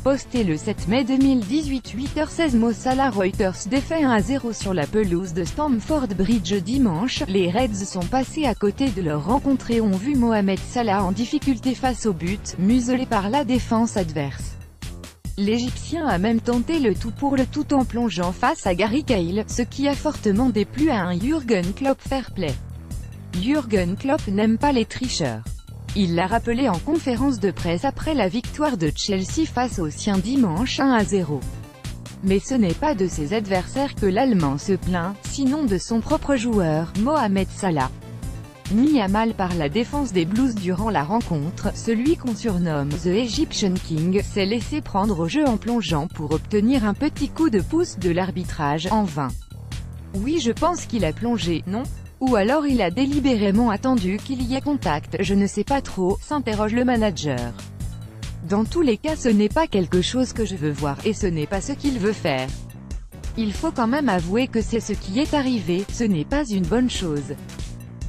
Posté le 7 mai 2018 8h16 Mo Salah Reuters défait 1-0 sur la pelouse de Stamford Bridge dimanche. Les Reds sont passés à côté de leur rencontre et ont vu Mohamed Salah en difficulté face au but, muselé par la défense adverse. L'Égyptien a même tenté le tout pour le tout en plongeant face à Gary Cahill, ce qui a fortement déplu à un Jürgen Klopp fair play. Jürgen Klopp n'aime pas les tricheurs. Il l'a rappelé en conférence de presse après la victoire de Chelsea face aux siens dimanche 1-0. Mais ce n'est pas de ses adversaires que l'Allemand se plaint, sinon de son propre joueur, Mohamed Salah. Mis à mal par la défense des Blues durant la rencontre, celui qu'on surnomme The Egyptian King s'est laissé prendre au jeu en plongeant pour obtenir un petit coup de pouce de l'arbitrage, en vain. Oui, je pense qu'il a plongé, non ? Ou alors il a délibérément attendu qu'il y ait contact, je ne sais pas trop, s'interroge le manager. Dans tous les cas, ce n'est pas quelque chose que je veux voir, et ce n'est pas ce qu'il veut faire. Il faut quand même avouer que c'est ce qui est arrivé, ce n'est pas une bonne chose.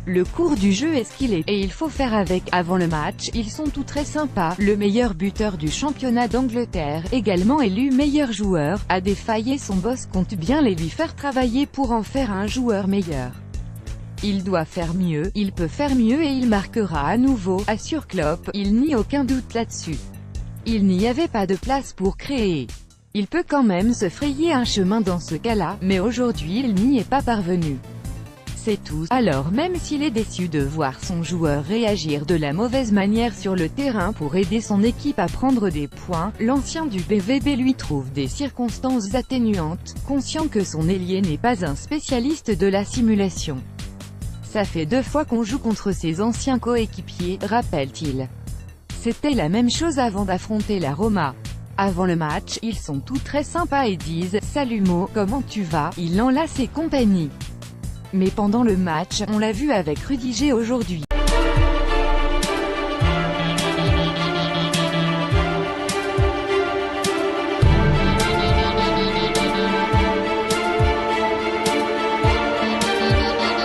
Le cours du jeu est ce qu'il est, et il faut faire avec. Avant le match, ils sont tous très sympas. Le meilleur buteur du championnat d'Angleterre, également élu meilleur joueur, a défaillé. Son boss compte bien les lui faire travailler pour en faire un joueur meilleur. Il doit faire mieux, il peut faire mieux et il marquera à nouveau, assure Klopp, il n'y a aucun doute là-dessus. Il n'y avait pas de place pour créer. Il peut quand même se frayer un chemin dans ce cas-là, mais aujourd'hui il n'y est pas parvenu. C'est tout. Alors même s'il est déçu de voir son joueur réagir de la mauvaise manière sur le terrain pour aider son équipe à prendre des points, l'ancien du BVB lui trouve des circonstances atténuantes, conscient que son ailier n'est pas un spécialiste de la simulation. Ça fait 2 fois qu'on joue contre ses anciens coéquipiers, rappelle-t-il. C'était la même chose avant d'affronter la Roma. Avant le match, ils sont tous très sympas et disent « Salut Mo, comment tu vas ?» Il enlace et compagnie. Mais pendant le match, on l'a vu avec Rudiger aujourd'hui.